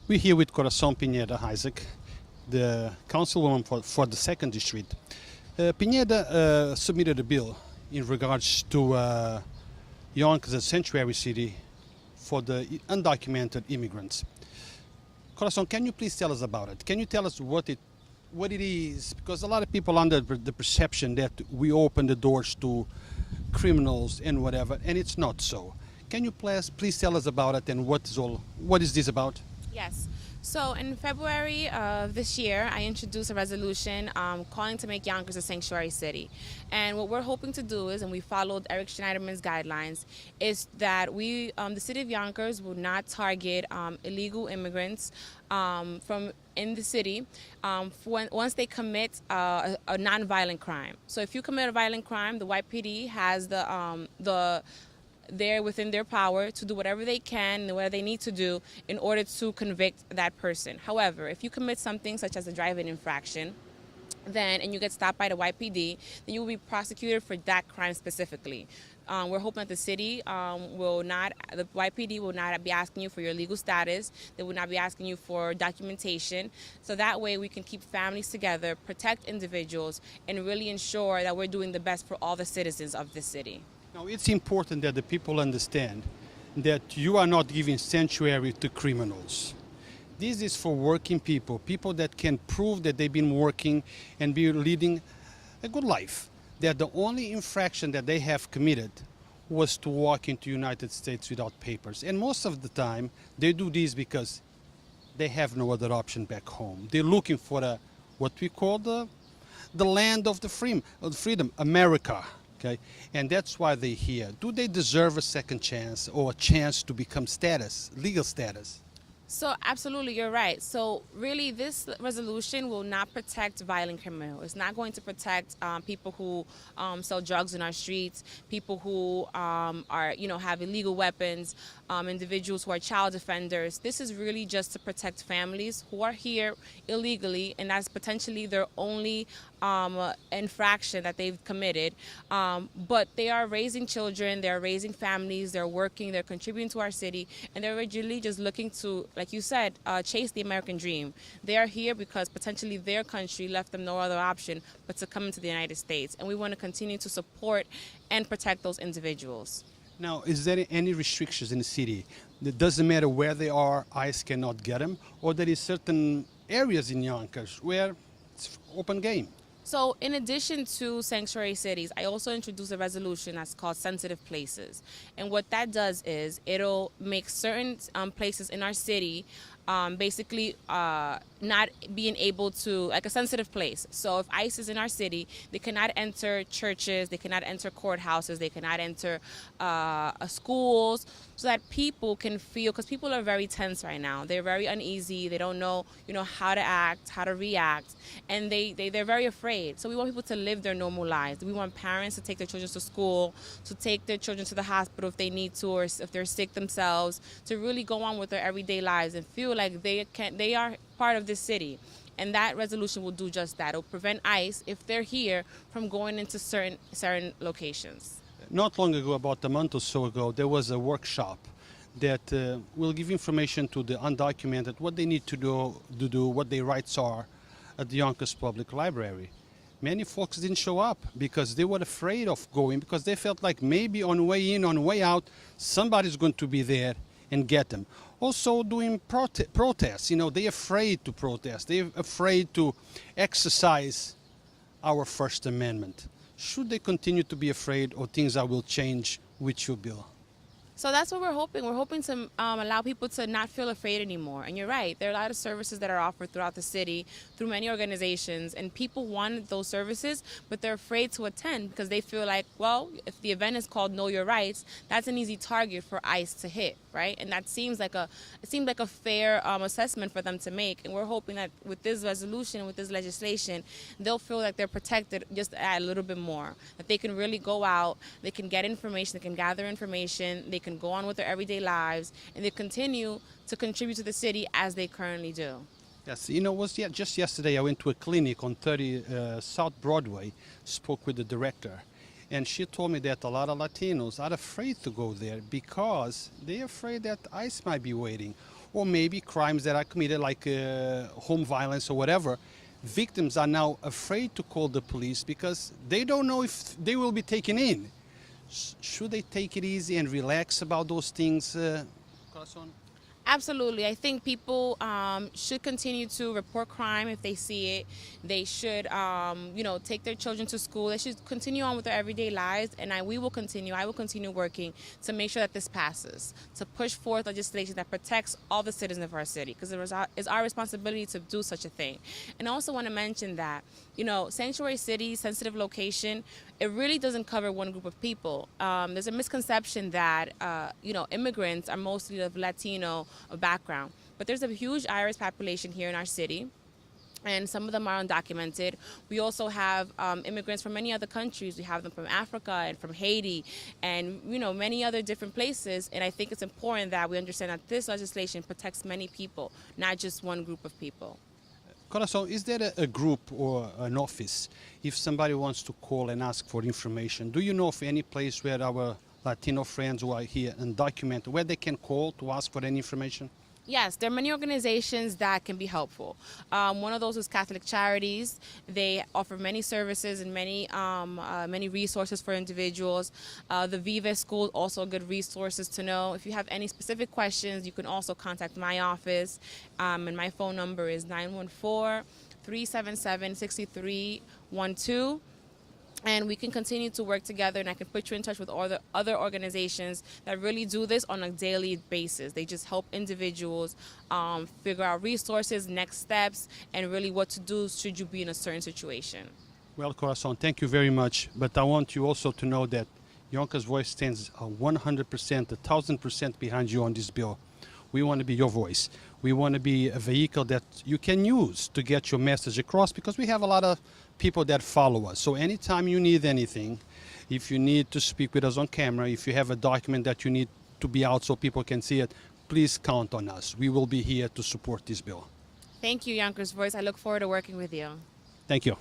We're here with Corazon Pineda-Isaac, the councilwoman for the 2nd District. Pineda submitted a bill in regards to Yonkers, a sanctuary city for the undocumented immigrants. Corazon, can you please tell us about it? Can you tell us what it is? Because a lot of people are under the perception that we open the doors to criminals and whatever, and it's not so. Can you please tell us about it and what is this about? Yes. So in February of this year, I introduced a resolution calling to make Yonkers a sanctuary city. And what we're hoping to do is, and we followed Eric Schneiderman's guidelines, is that the city of Yonkers will not target illegal immigrants from in the city once they commit a nonviolent crime. So if you commit a violent crime, the YPD has they're within their power to do whatever they can and whatever they need to do in order to convict that person. However, if you commit something such as a driving infraction, and you get stopped by the YPD, then you will be prosecuted for that crime specifically. We're hoping that the city the YPD will not be asking you for your legal status. They will not be asking you for documentation. So that way we can keep families together, protect individuals, and really ensure that we're doing the best for all the citizens of this city. Now, it's important that the people understand that you are not giving sanctuary to criminals. This is for working people, people that can prove that they've been working and be leading a good life. That the only infraction that they have committed was to walk into the United States without papers. And most of the time, they do this because they have no other option back home. They're looking for what we call the land of the freedom, America. Okay, and that's why they're here. Do they deserve a second chance or a chance to become legal status? So absolutely, you're right. So really, this resolution will not protect violent criminals. It's not going to protect people who sell drugs in our streets, people who have illegal weapons, individuals who are child offenders. This is really just to protect families who are here illegally, and that's potentially their only infraction that they've committed. But they are raising children, they're raising families, they're working, they're contributing to our city, and they're really just looking to, like you said, chase the American dream. They are here because potentially their country left them no other option but to come into the United States. And we want to continue to support and protect those individuals. Now, is there any restrictions in the city? It doesn't matter where they are, ICE cannot get them, or there is certain areas in Yonkers where it's open game? So in addition to sanctuary cities, I also introduced a resolution that's called sensitive places. And what that does is it'll make certain places in our city basically not being able to, like a sensitive place. So if ICE is in our city, they cannot enter churches, they cannot enter courthouses, they cannot enter schools, so that people can feel, because people are very tense right now. They're very uneasy. They don't know, how to act, how to react, and they're very afraid. So we want people to live their normal lives. We want parents to take their children to school, to take their children to the hospital if they need to, or if they're sick themselves, to really go on with their everyday lives and feel like they are part of this city. And that resolution will do just that. It will prevent ICE, if they're here, from going into certain locations. Not long ago, about a month or so ago, there was a workshop that will give information to the undocumented what they need to do, what their rights are at the Yonkers Public Library. Many folks didn't show up because they were afraid of going, because they felt like maybe on way in, on way out, somebody's going to be there and get them. Also doing protests, they're afraid to protest. They're afraid to exercise our First Amendment. Should they continue to be afraid, or things will change with your bill? So that's what we're hoping. We're hoping to allow people to not feel afraid anymore. And you're right, there are a lot of services that are offered throughout the city, through many organizations, and people want those services, but they're afraid to attend because they feel like, well, if the event is called Know Your Rights, that's an easy target for ICE to hit, right? And that seems like a fair assessment for them to make. And we're hoping that with this resolution, with this legislation, they'll feel like they're protected just a little bit more, that they can really go out, they can get information, they can gather information, they can go on with their everyday lives, and they continue to contribute to the city as they currently do. Yes, just yesterday I went to a clinic on 30 South Broadway, spoke with the director, and she told me that a lot of Latinos are afraid to go there because they're afraid that ICE might be waiting, or maybe crimes that are committed like home violence or whatever, victims are now afraid to call the police because they don't know if they will be taken in. Should they take it easy and relax about those things, Corazon? Absolutely. I think people should continue to report crime if they see it. They should, take their children to school. They should continue on with their everyday lives. And I will continue working to make sure that this passes, to push forth legislation that protects all the citizens of our city, because it's our responsibility to do such a thing. And I also want to mention that, sanctuary city, sensitive location, it really doesn't cover one group of people. There's a misconception that, immigrants are mostly of Latino background, but there's a huge Irish population here in our city, and some of them are undocumented. We also have immigrants from many other countries. We have them from Africa and from Haiti and, many other different places. And I think it's important that we understand that this legislation protects many people, not just one group of people. Corazon, is there a group or an office if somebody wants to call and ask for information? Do you know of any place where our Latino friends who are here undocumented, where they can call to ask for any information? Yes, there are many organizations that can be helpful. One of those is Catholic Charities. They offer many services and many resources for individuals. The Viva School, also good resources to know. If you have any specific questions, you can also contact my office. And my phone number is 914-377-6312. And we can continue to work together, and I can put you in touch with all the other organizations that really do this on a daily basis. They just help individuals figure out resources, next steps, and really what to do should you be in a certain situation. Well, Corazon, thank you very much. But I want you also to know that Yonkers Voice stands 100%, 1,000% behind you on this bill. We want to be your voice. We want to be a vehicle that you can use to get your message across, because we have a lot of people that follow us. So anytime you need anything, if you need to speak with us on camera, if you have a document that you need to be out so people can see it, please count on us. We will be here to support this bill. Thank you, Yonkers Voice. I look forward to working with you. Thank you.